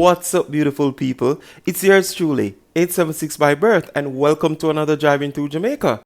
What's up, beautiful people? It's yours truly, 876 by birth, and welcome to another Driving Through Jamaica.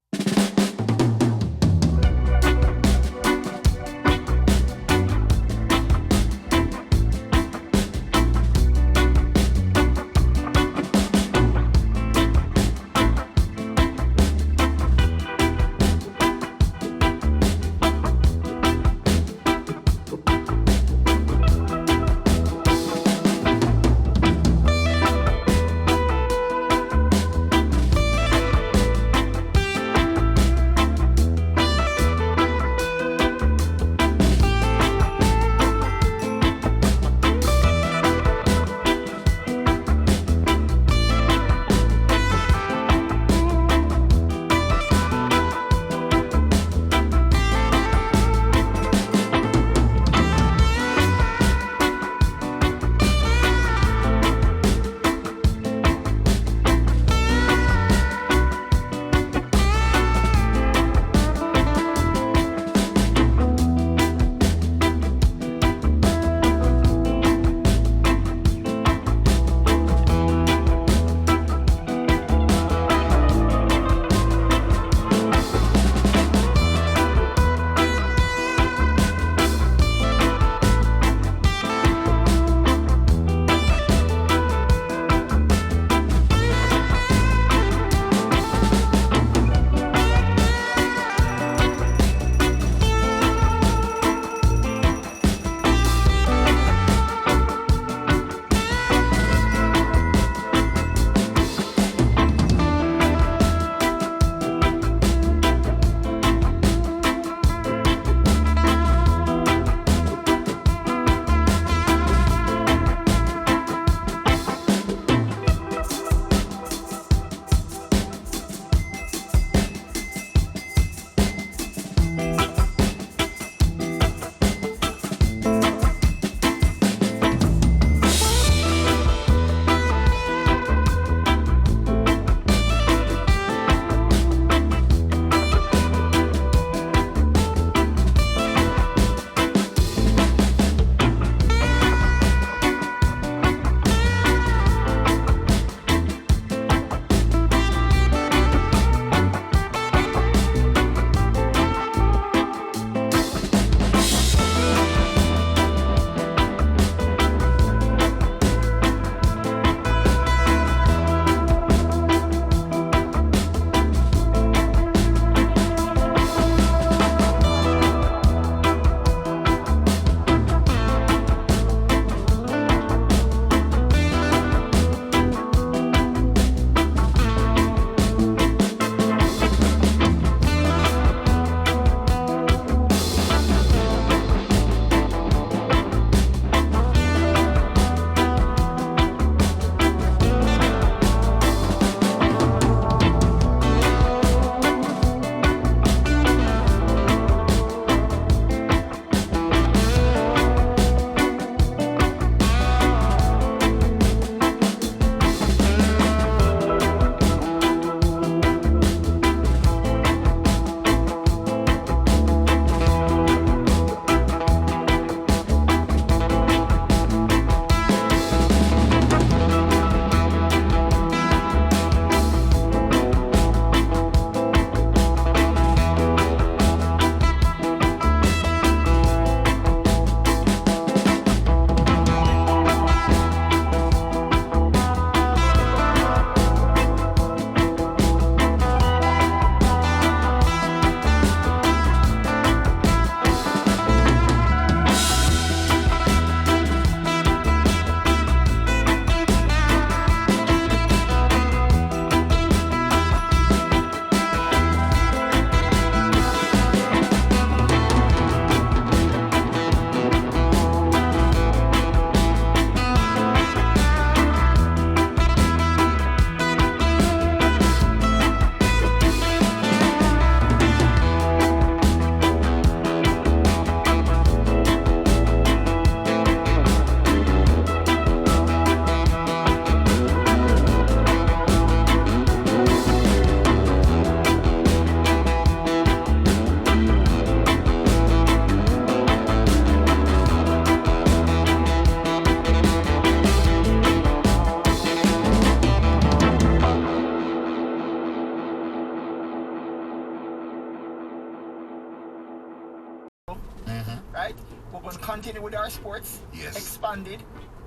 Star Sports expanded.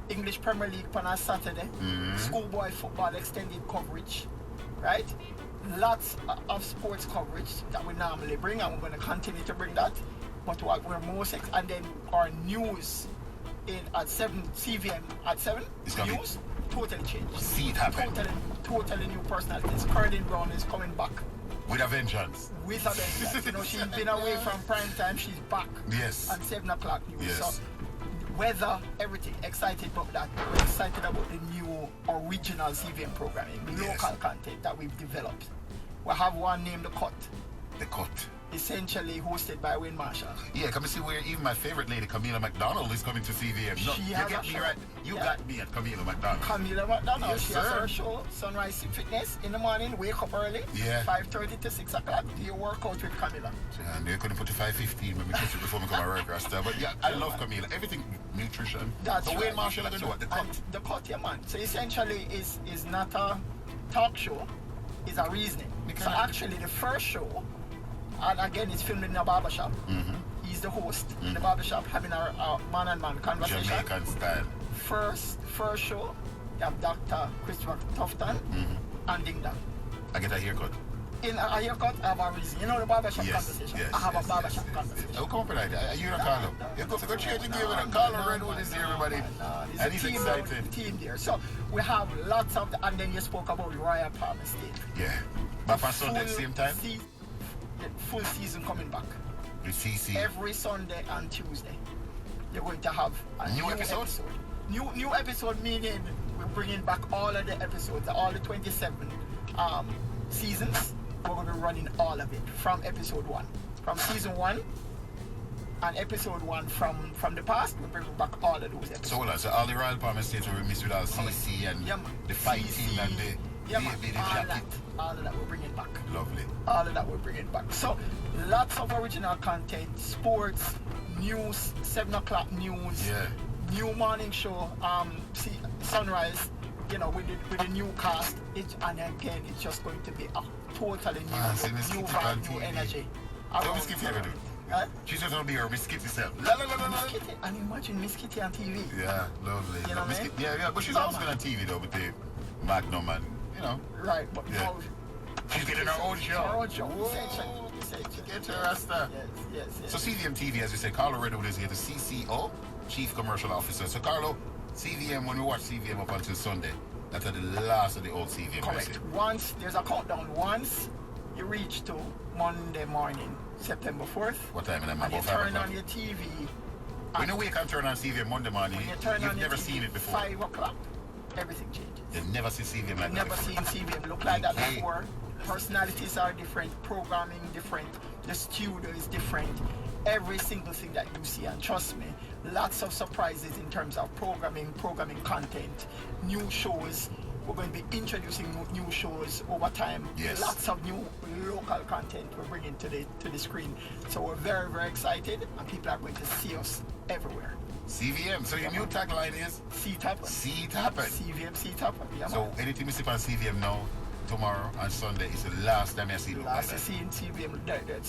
English Premier League on a Saturday. Schoolboy football extended coverage. Right? Lots of sports coverage that we normally bring, and we're going to continue to bring that. But what we're most and then our news at 7 CVM at 7 news totally changed. See it happen. Totally new personalities. Curlin Brown is coming back. With a vengeance. With a vengeance. You know, she's been away from prime time. She's back. Yes. At 7 o'clock news. Yes. So, weather, everything. Excited about that. We're excited about the new original CVM programming, local content that we've developed. We have one named The Cut. The Cut. Essentially hosted by Wayne Marshall. Yeah, come and see where even my favorite lady, Camila McDonald, is coming to CVM. No, she you has get a me show. right. You got me at Camila McDonald. Camila McDonald. Yes, she sir. has her show, Sunrise Fitness, in the morning. Wake up early. Yeah. 5:30 to 6 o'clock. Do your workout with Camila. And they couldn't put to 5:15 when we catch it before we come to work, Rasta. But yeah, I love Camila. Everything nutrition. That's so right. Wayne Marshall, I'm going to do what? The Cut. And The Cut, yeah, man. So essentially, is not a talk show. It's a reasoning. So actually, the first show. And again, it's filmed in a barbershop. He's the host in the barbershop, having a man-on-man conversation. Jamaican style. First show, you have Dr. Christopher Tufton and Ding Dong. I get a haircut. In a haircut, I have a reason. You know the barbershop conversation? Yes, I have a barbershop conversation. I'll come for that. You don't call him. You go change the game and call him Redwood is here, everybody. And he's excited. Team there. So we have lots of, and then you spoke about Royal Palm Estate. Yeah. But for Sunday at the same time? Full season coming back. The CC. Every Sunday and Tuesday. You're going to have a new episode. New episode meaning we're bringing back all of the episodes, all the 27 seasons. We're going to be running all of it from episode 1. From season 1 and episode 1 from the past, we're bringing back all of those episodes. So hold on, so all the Royal Palm Estates will be mixed with all CC and the fighting and the jacket. All of that we're bringing back. Lovely. All of that we're bringing back. So lots of original content, sports, news, 7 o'clock news, new morning show, Sunrise, you know, with the new cast. And again, it's just going to be a totally new vibe, new energy. So Miss Kitty ever do? She's just going to be her Miss Kitty self. Miss Kitty, and imagine Miss Kitty on TV. Yeah, lovely. You know what I mean? Yeah, but she's always been on TV though with the Magnum and, you know. Right, but now she's getting her own show. Her own show. Get her Rasta. Yes. So CVM TV, as we say, Carlo Redwood is here, the CCO, Chief Commercial Officer. So Carlo, CVM, when we watch CVM up until Sunday, that's at the last of the old CVM. Correct. Once, there's a countdown. Once you reach to Monday morning, September 4th. What time in the and you turn on your TV. When you wake and turn on CVM Monday morning, you've never seen it before. 5 o'clock, everything changes. You've never seen CVM like that. Never seen CVM look like that before. Personalities are different, programming different, the studio is different. Every single thing that you see, and trust me, lots of surprises in terms of programming content, new shows. We're going to be introducing new shows over time. Yes. Lots of new local content we're bringing to the screen. So we're very, very excited, and people are going to see us everywhere. CVM. So your new tagline is? See it happen. See it happen. CVM, see it happen. Yeah, so anything we see on CVM now, tomorrow and Sunday is the last time I see it. Last I see in CVM,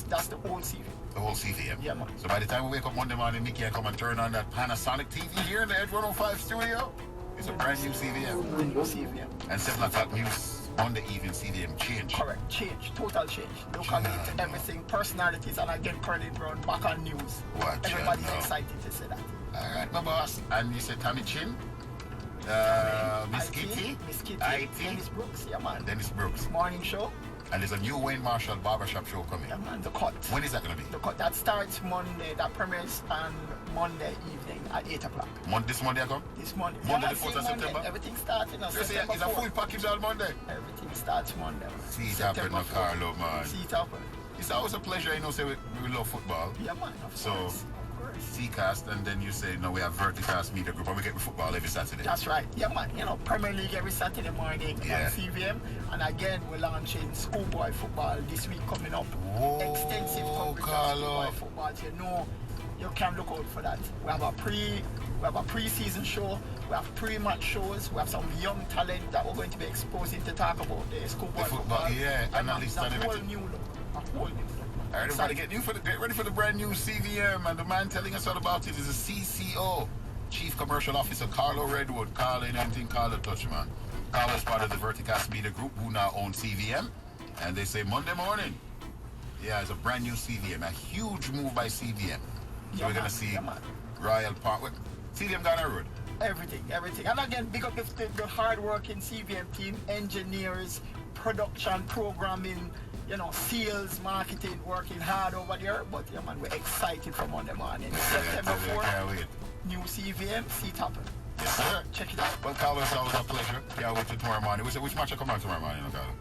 that's the whole CVM. The whole CVM? Yeah, man. So by the time we wake up Monday morning, Mickey can come and turn on that Panasonic TV here in the Ed 105 studio. It's a brand new CVM. Brand new CVM. And 7 o'clock news Monday evening CVM change. Correct, change, total change. Look at it, everything, personalities, and again, Curly Brown back on news. Everybody's excited to see that. All right, my boss. And you said Tommy Chin? Miss Kitty, Dennis Brooks, yeah man. Dennis Brooks. Morning show. And there's a new Wayne Marshall barbershop show coming. Yeah man, The Cut. When is that going to be? The Cut. That starts Monday, that premieres on Monday evening at 8 o'clock. This Monday I come? This Monday. Monday the 4th of September? Everything starts in September. It's a full package on Monday? Everything starts Monday. See it happen, Carlo, man. See it happen. It's always a pleasure, you know, say we love football. Yeah man, of course. C-Cast, and then you say, no, we have Verticast Media Group, and we get the football every Saturday. That's right. Yeah, man. You know, Premier League every Saturday morning on CVM. And again, we're launching schoolboy football this week coming up. Whoa, extensive coverage of schoolboy football. So you know, you can look out for that. We have a pre-season show. We have pre-match shows. We have some young talent that we're going to be exposing to talk about the schoolboy football. Yeah, analysts and everything. A whole new look. All right, everybody, get ready for the brand new CVM, and the man telling us all about it is the CCO, Chief Commercial Officer Carlo Redwood. Carlo, ain't anything Carlo touch, man. Carlo is part of the Verticast Media Group, who now owns CVM, and they say Monday morning, yeah, it's a brand new CVM, a huge move by CVM. So we're gonna see Royal Park. CVM got a road. Everything. And again, big up the hard-working CVM team, engineers, production, programming, sales, marketing, working hard over there. But yeah, man, we're excited for Monday morning. September 4th, new CVM, seat happen. Yes, sir. Check it out. Well, Carlo, it's always a pleasure. Yeah, wait till tomorrow morning. Which match will come out tomorrow morning, Carlo?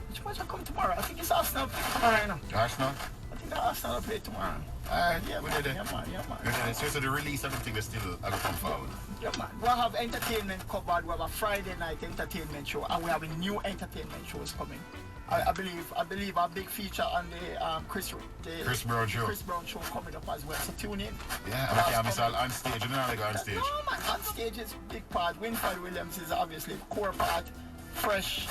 Which match will come tomorrow? I think it's Arsenal tomorrow. Arsenal? I think the Arsenal will play tomorrow. Alright, yeah, we man. did it. Yeah, man. So the release of the thing is still going to come forward. Yeah, man. We'll have entertainment covered. We have a Friday night entertainment show, and we have a new entertainment shows coming. I believe our big feature on the Chris Brown show coming up as well. So tune in. Yeah, and I can't miss all on stage. You know how they go on stage. No, man. On stage is a big part. Winfred Williams is obviously a core part. Fresh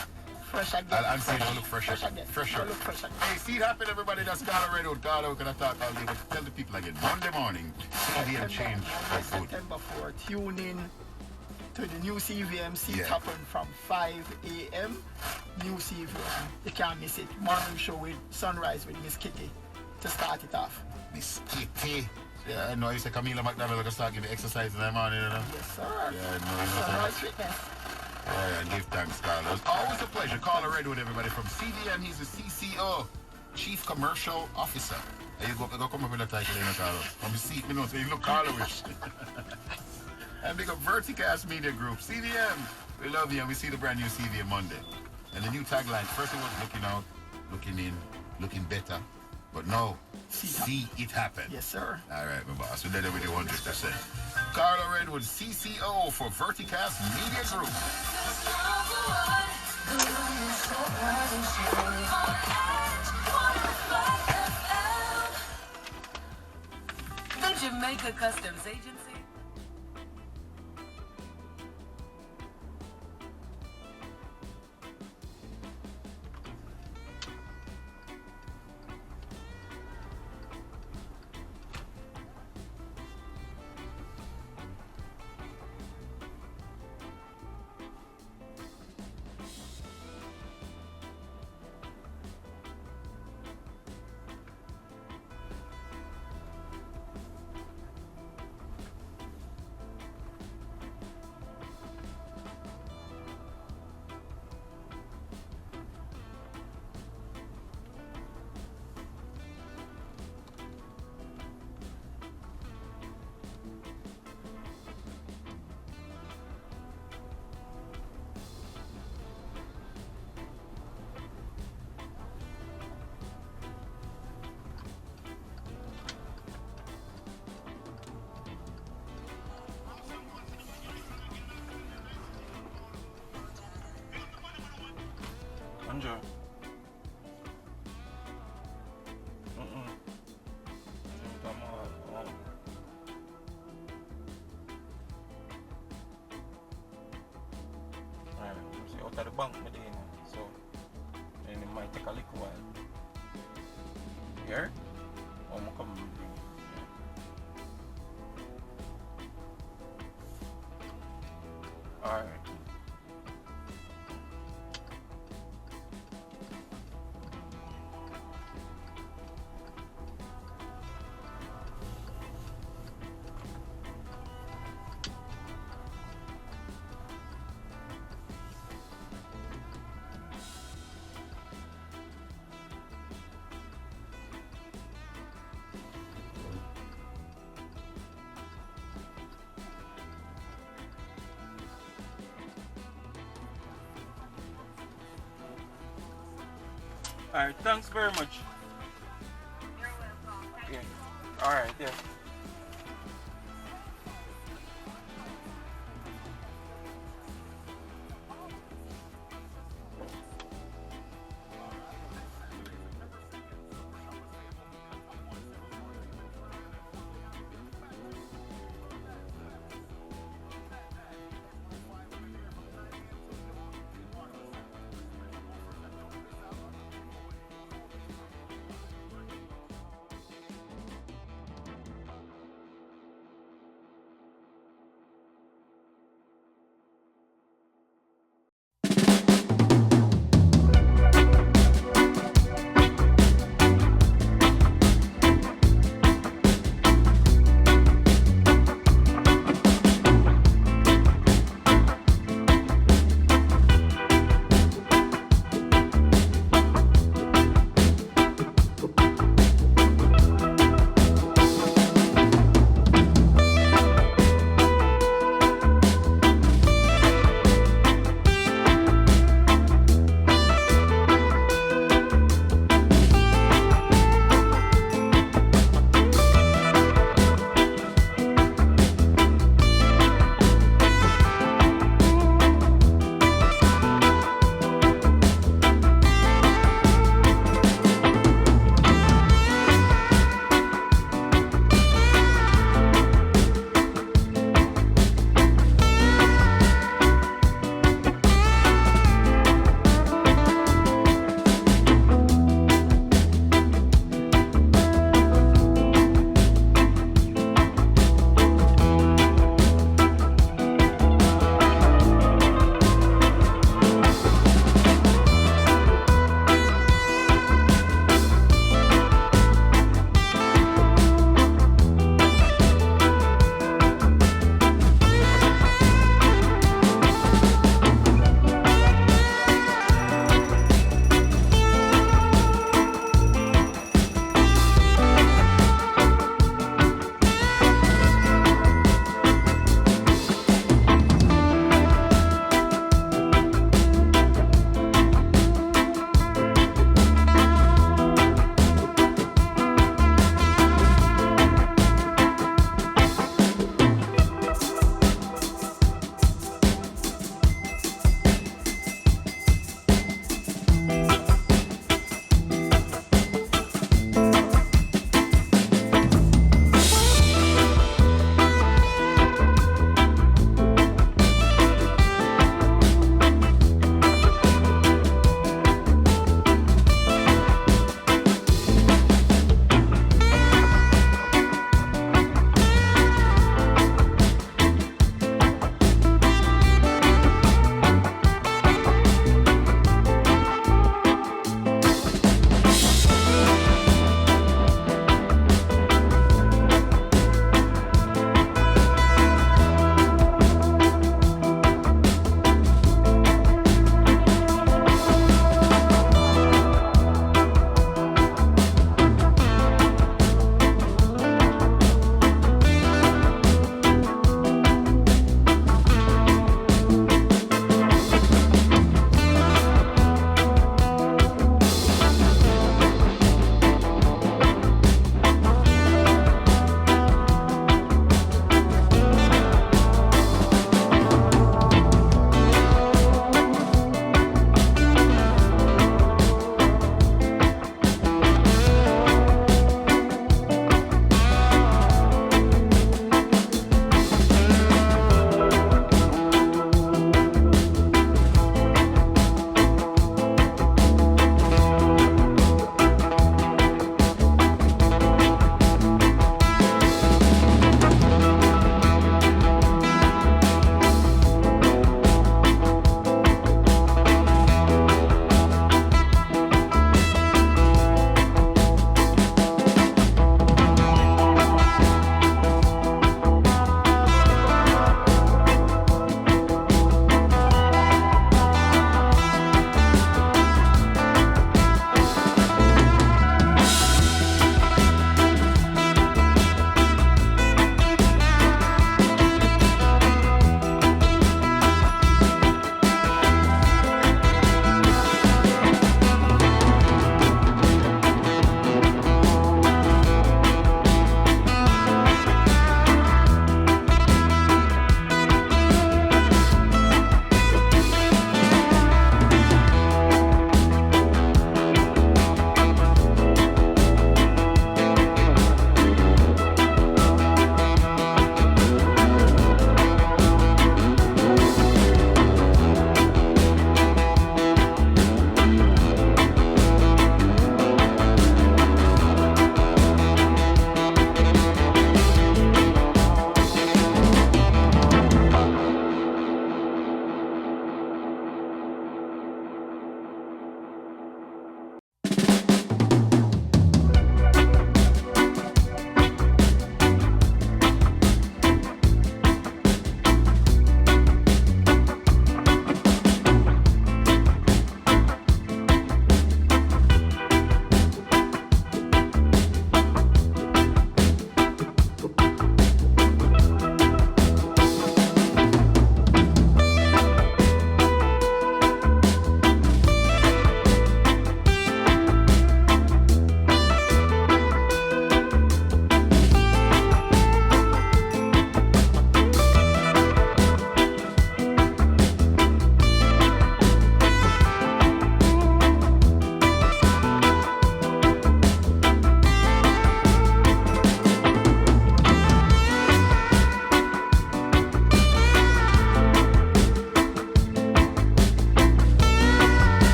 again. On stage, I look fresher. Fresher. Look fresh again. Hey, see it happen, everybody. That's Carlo Redwood. Carlo, we're going to talk all day, but tell the people again. Monday morning, CVM change for good. September 4th. Tune in to the new CVM. Seat happen from 5 a.m. New CVM. You can't miss it. Morning show with Sunrise with Miss Kitty to start it off. Miss Kitty. Yeah, I know you say Camila McDonald can start giving exercise in the morning, you know? Yes, sir. Yeah, I know. Sunrise Fitness. Yeah, and give thanks, Carlo. It's always a pleasure. Carlo Redwood, everybody, from CVM. He's the CCO, Chief Commercial Officer. And you go come up with a title, Carlo. From the seat, so you look Carlo-ish. And big up Verticast Media Group. CVM, we love you, and we see the brand new CVM Monday. And the new tagline, first it was looking out, looking in, looking better. But no, see it happen. Yes, sir. All right, my boss. We did it with you 100%. Carlo Redwood, CCO for Verticast Media Group. The Jamaica Customs Agency. Andrew. See out of the bank with him, so then it might take a little while. Here? I'm coming. Alright. Alright, thanks very much. You're welcome. Yeah. Alright, yeah.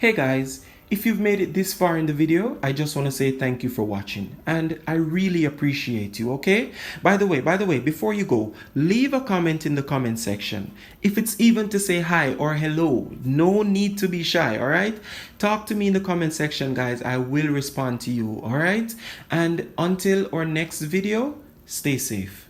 Hey guys, if you've made it this far in the video, I just want to say thank you for watching and I really appreciate you, okay? By the way, before you go, leave a comment in the comment section. If it's even to say hi or hello, no need to be shy, all right? Talk to me in the comment section, guys. I will respond to you, all right? And until our next video, stay safe.